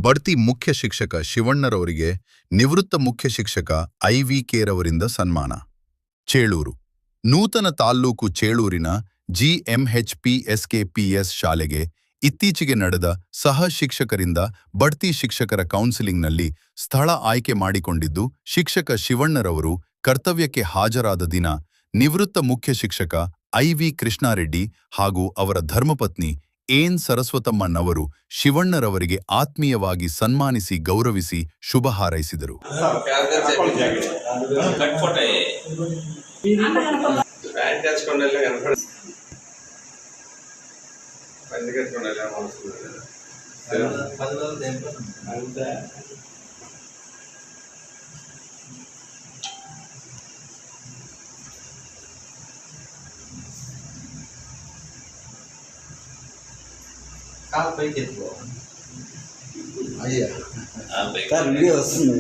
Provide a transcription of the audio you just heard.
ಬಡ್ತಿ ಮುಖ್ಯ ಶಿಕ್ಷಕ ಶಿವಣ್ಣರವರಿಗೆ ನಿವೃತ್ತ ಮುಖ್ಯ ಶಿಕ್ಷಕ IVK ರವರಿಂದ ಸನ್ಮಾನ. ಚೇಳೂರು. ನೂತನ ತಾಲ್ಲೂಕು ಚೇಳೂರಿನ GMHPSKPS ಶಾಲೆಗೆ ಇತ್ತೀಚೆಗೆ ನಡೆದ ಸಹ ಶಿಕ್ಷಕರಿಂದ ಬಡ್ತಿ ಶಿಕ್ಷಕರ ಕೌನ್ಸಿಲಿಂಗ್ನಲ್ಲಿ ಸ್ಥಳ ಆಯ್ಕೆ ಮಾಡಿಕೊಂಡಿದ್ದು ಶಿಕ್ಷಕ ಶಿವಣ್ಣರವರು ಕರ್ತವ್ಯಕ್ಕೆ ಹಾಜರಾದ ದಿನ ನಿವೃತ್ತ ಮುಖ್ಯ ಶಿಕ್ಷಕ IV ಕೃಷ್ಣಾರೆಡ್ಡಿ ಹಾಗೂ ಅವರ ಧರ್ಮಪತ್ನಿ ಎನ್ ಸರಸ್ವತಮ್ಮನವರು ಶಿವಣ್ಣರವರಿಗೆ ಆತ್ಮೀಯವಾಗಿ ಸನ್ಮಾನಿಸಿ ಗೌರವಿಸಿ ಶುಭ ಹಾರೈಸಿದರು. అయ్యా వీడియో వస్తుంది.